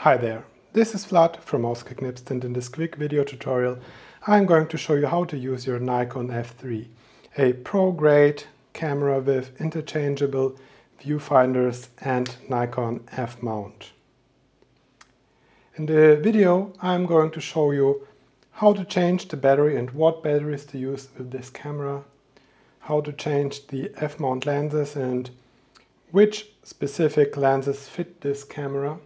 Hi there, this is Vlad from Ausgeknipst, and in this quick video tutorial I'm going to show you how to use your Nikon F3, a pro-grade camera with interchangeable viewfinders and Nikon F mount. In the video I'm going to show you how to change the battery and what batteries to use with this camera, how to change the F mount lenses and which specific lenses fit this camera.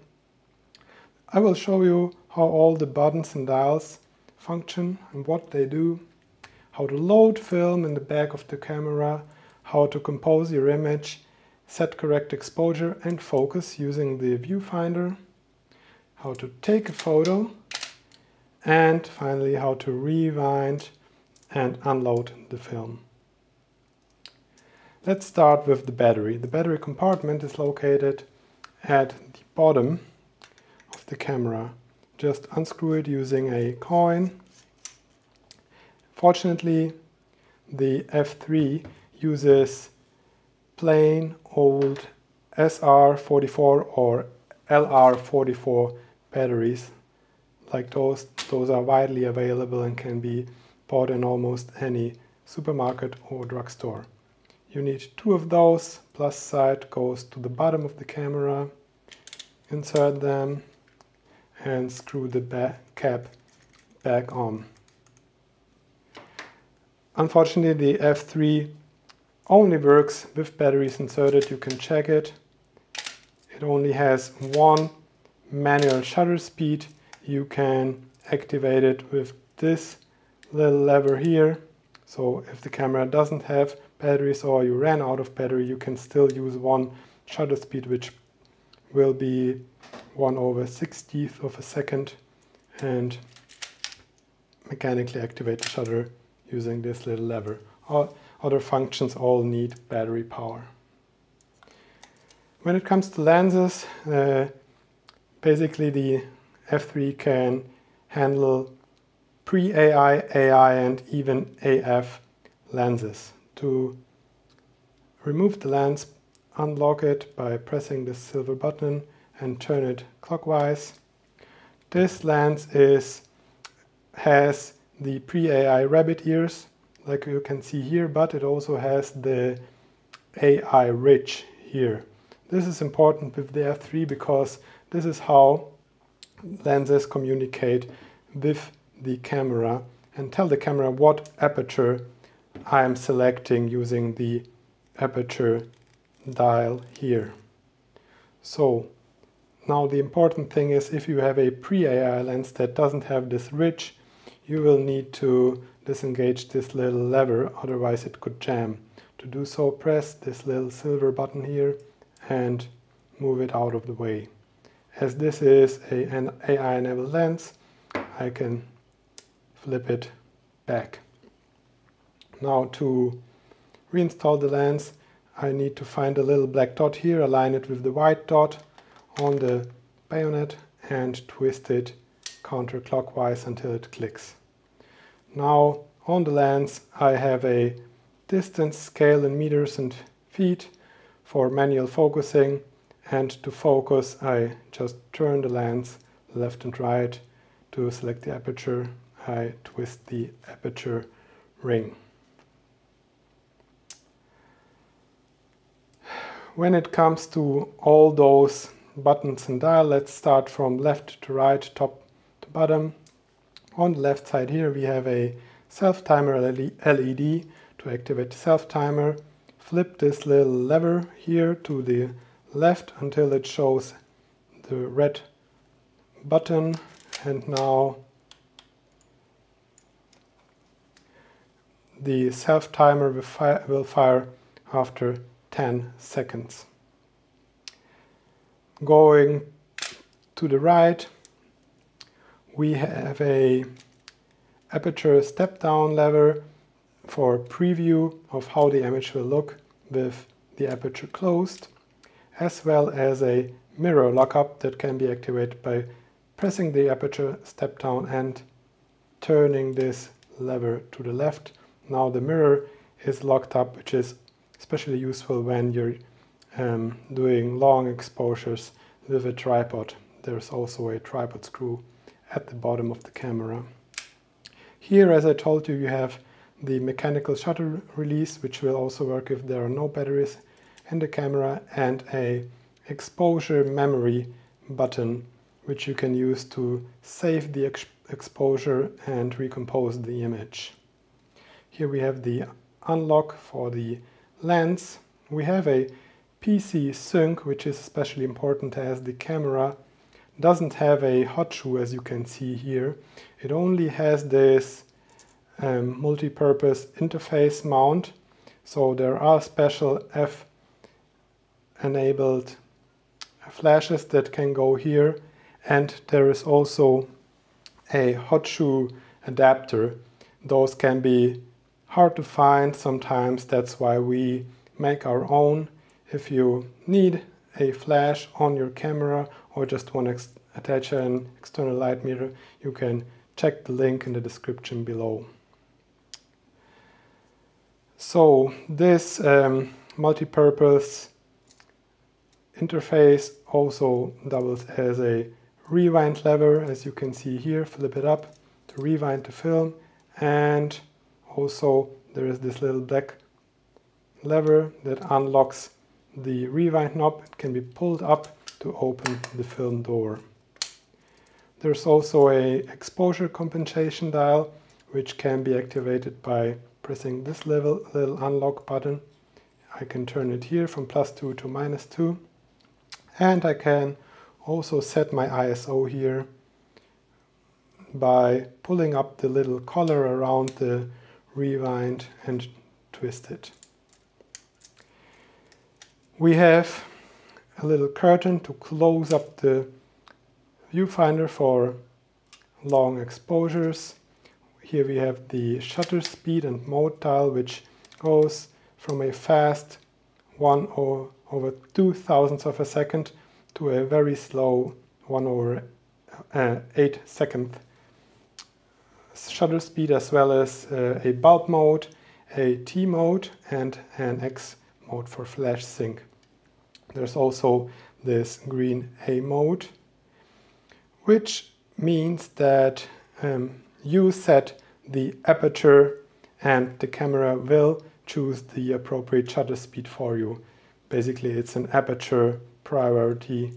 I will show you how all the buttons and dials function and what they do, how to load film in the back of the camera, how to compose your image, set correct exposure and focus using the viewfinder, how to take a photo, and finally how to rewind and unload the film. Let's start with the battery. The battery compartment is located at the bottom of the camera. Just unscrew it using a coin. Fortunately, the F3 uses plain old SR44 or LR44 batteries like those. Those are widely available and can be bought in almost any supermarket or drugstore. You need two of those. Plus side goes to the bottom of the camera. Insert them and screw the cap back on. Unfortunately, the F3 only works with batteries inserted. You can check it. It only has one manual shutter speed. You can activate it with this little lever here. So if the camera doesn't have batteries or you ran out of battery, you can still use one shutter speed, which will be 1/60th of a second, and mechanically activate the shutter using this little lever. All other functions all need battery power. When it comes to lenses, basically the F3 can handle pre-AI, AI and even AF lenses. To remove the lens, unlock it by pressing the silver button and turn it clockwise. This lens has the pre-AI rabbit ears, like you can see here, but it also has the AI ridge here. This is important with the F3 because this is how lenses communicate with the camera and tell the camera what aperture I am selecting using the aperture dial here. So now the important thing is, if you have a pre-AI lens that doesn't have this ridge, you will need to disengage this little lever, otherwise it could jam. To do so, press this little silver button here and move it out of the way. As this is an AI-enabled lens, I can flip it back. Now to reinstall the lens, I need to find a little black dot here, align it with the white dot on the bayonet and twist it counterclockwise until it clicks. Now on the lens I have a distance scale in meters and feet for manual focusing, and to focus I just turn the lens left and right. To select the aperture I twist the aperture ring. When it comes to all those buttons and dial, let's start from left to right, top to bottom. On the left side here we have a self-timer LED. To activate the self-timer, flip this little lever here to the left until it shows the red button, and now the self-timer will fire after 10 seconds. Going to the right, we have a aperture step-down lever for preview of how the image will look with the aperture closed, as well as a mirror lockup that can be activated by pressing the aperture step-down and turning this lever to the left. Now the mirror is locked up, which is especially useful when you're doing long exposures with a tripod. there's also a tripod screw at the bottom of the camera. Here, as I told you, you have the mechanical shutter release, which will also work if there are no batteries in the camera, and a exposure memory button, which you can use to save the exposure and recompose the image. Here we have the unlock for the lens. We have a PC sync, which is especially important as the camera doesn't have a hot shoe, as you can see here. It only has this multi-purpose interface mount, so there are special F enabled flashes that can go here, and there is also a hot shoe adapter. Those can be hard to find sometimes, that's why we make our own. If you need a flash on your camera or just want to attach an external light mirror, you can check the link in the description below. So this multi-purpose interface also doubles as a rewind lever, as you can see here. Flip it up to rewind the film, and also there is this little black lever that unlocks the rewind knob. It can be pulled up to open the film door. There's also a exposure compensation dial, which can be activated by pressing this little unlock button. I can turn it here from +2 to -2, and I can also set my ISO here by pulling up the little collar around the rewind and twist it. We have a little curtain to close up the viewfinder for long exposures. Here we have the shutter speed and mode dial, which goes from a fast 1/2,000th of a second to a very slow 1/8 shutter speed, as well as a bulb mode, a T mode, and an X mode for flash sync. There's also this green A mode, which means that you set the aperture and the camera will choose the appropriate shutter speed for you. Basically, it's an aperture priority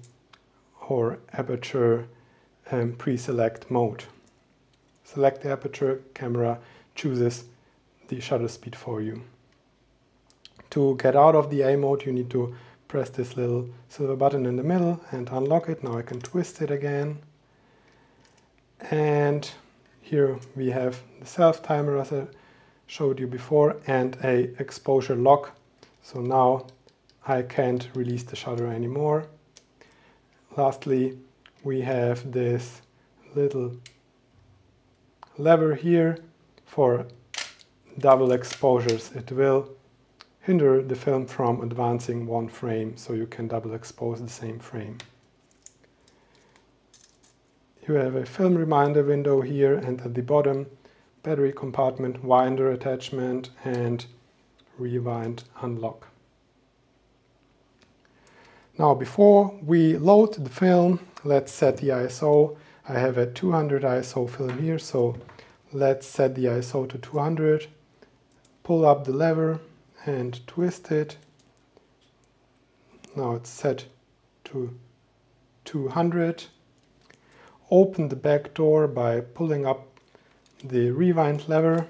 or aperture pre-select mode. Select the aperture, camera chooses the shutter speed for you. To get out of the A mode, you need to press this little silver button in the middle and unlock it. Now I can twist it again. And here we have the self-timer, as I showed you before, and a exposure lock. So now I can't release the shutter anymore. Lastly, we have this little lever here for double exposures. It will hinder the film from advancing one frame, so you can double expose the same frame. You have a film reminder window here, and at the bottom, battery compartment, winder attachment, and rewind unlock. Now, before we load the film, let's set the ISO. I have a 200 ISO film here, so let's set the ISO to 200. Pull up the lever and twist it. Now it's set to 200. Open the back door by pulling up the rewind lever.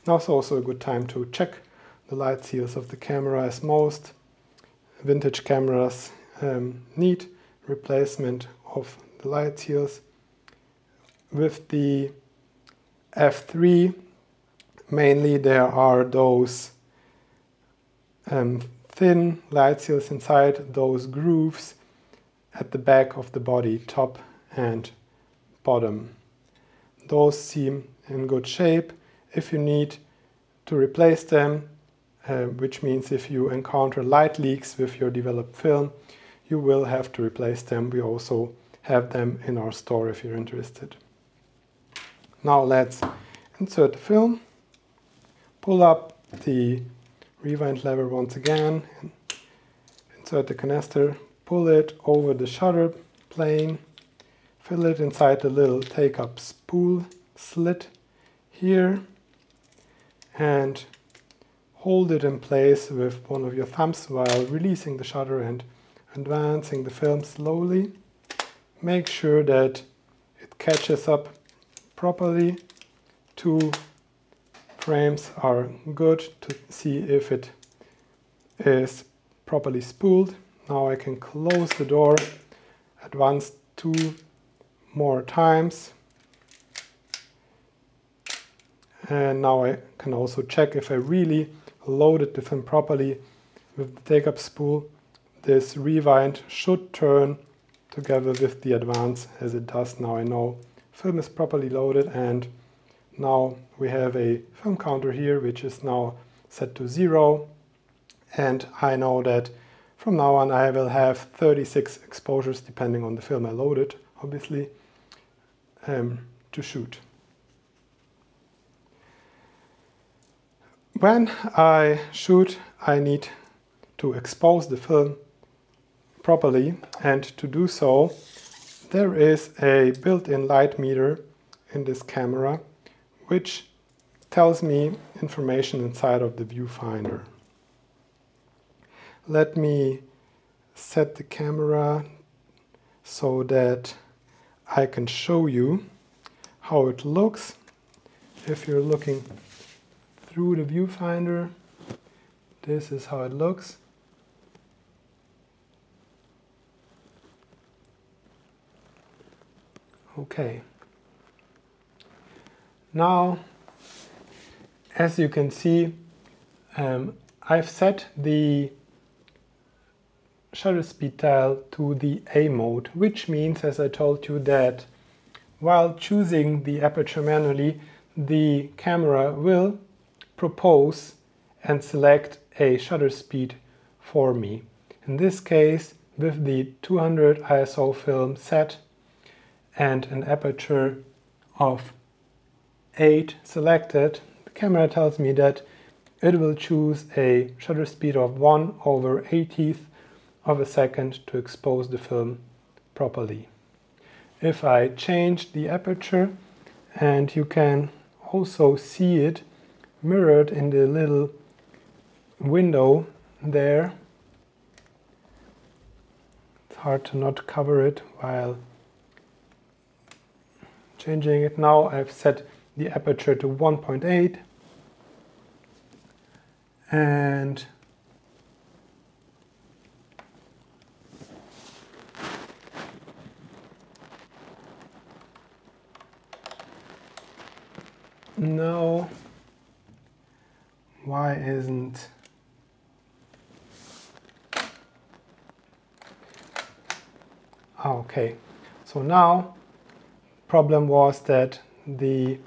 Now it's also a good time to check the light seals of the camera, as most vintage cameras need replacement of the light seals. With the F3, mainly there are those thin light seals inside those grooves at the back of the body, top and bottom. Those seem in good shape. If you need to replace them, which means if you encounter light leaks with your developed film, you will have to replace them. We also have them in our store if you're interested. Now let's insert the film, pull up the rewind lever once again, insert the canister, pull it over the shutter plane, fill it inside the little take-up spool slit here and hold it in place with one of your thumbs while releasing the shutter and advancing the film slowly. Make sure that it catches up properly. 2 frames are good to see if it is properly spooled. Now I can close the door, advance 2 more times, and now I can also check if I really loaded the film properly with the take-up spool. This rewind should turn together with the advance as it does. Now I know film is properly loaded, and now we have a film counter here which is now set to 0, and I know that from now on I will have 36 exposures, depending on the film I loaded, obviously, to shoot. When I shoot, I need to expose the film properly, and to do so there is a built-in light meter in this camera which tells me information inside of the viewfinder. Let me set the camera so that I can show you how it looks. If you're looking through the viewfinder, this is how it looks. Okay. Now, as you can see, I've set the shutter speed dial to the A mode, which means, as I told you, that while choosing the aperture manually, the camera will propose and select a shutter speed for me. In this case, with the 200 ISO film set and an aperture of 8 selected, the camera tells me that it will choose a shutter speed of 1/80th of a second to expose the film properly. If I change the aperture, and you can also see it mirrored in the little window there, it's hard to not cover it while changing it. Now I've set the aperture to 1.8, and no, why isn't okay, so now problem was that the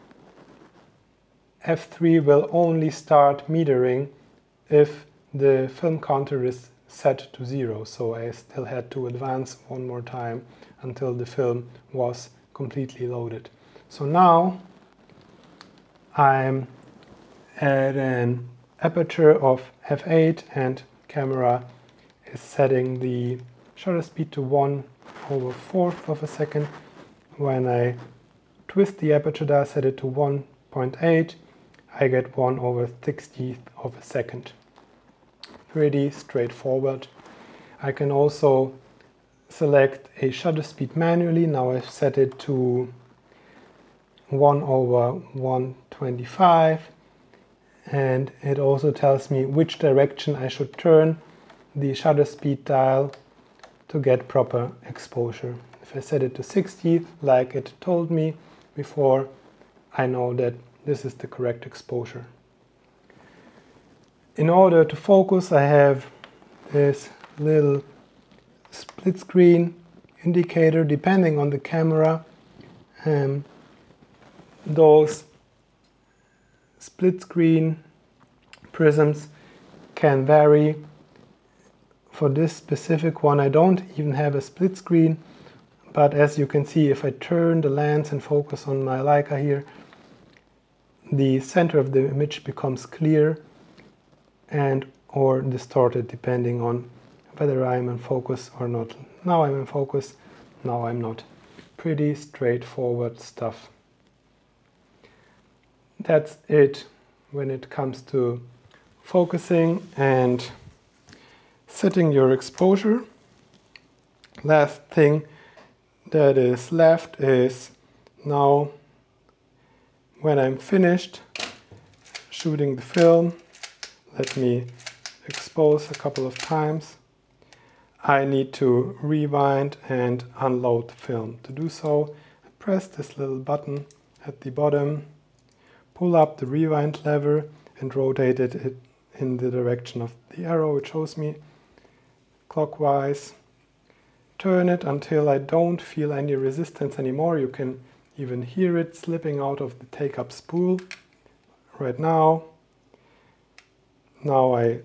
F3 will only start metering if the film counter is set to 0, so I still had to advance one more time until the film was completely loaded. So now I'm at an aperture of f8 and camera is setting the shutter speed to 1/4th of a second. When I twist the aperture dial, set it to 1.8, I get 1/60th of a second. Pretty straightforward. I can also select a shutter speed manually. Now I've set it to 1/125, and it also tells me which direction I should turn the shutter speed dial to get proper exposure. If I set it to 60th, like it told me before, I know that this is the correct exposure. In order to focus, I have this little split screen indicator depending on the camera. Those split screen prisms can vary. For this specific one, I don't even have a split screen, but as you can see, if I turn the lens and focus on my Leica here, the center of the image becomes clear and or distorted depending on whether I'm in focus or not. Now I'm in focus, now I'm not. pretty straightforward stuff. That's it when it comes to focusing and setting your exposure. Last thing that is left is now when I'm finished shooting the film, let me expose a couple of times. I need to rewind and unload the film. To do so, I press this little button at the bottom, pull up the rewind lever and rotate it in the direction of the arrow. It shows me clockwise. Turn it until I don't feel any resistance anymore. You can even hear it slipping out of the take-up spool right now. Now I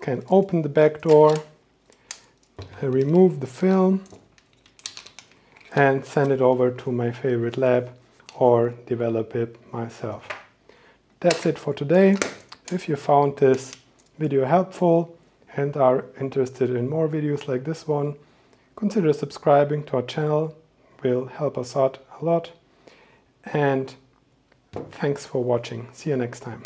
can open the back door, remove the film and send it over to my favorite lab or develop it myself. That's it for today. If you found this video helpful and are interested in more videos like this one, consider subscribing to our channel. It will help us out a lot. And thanks for watching. See you next time.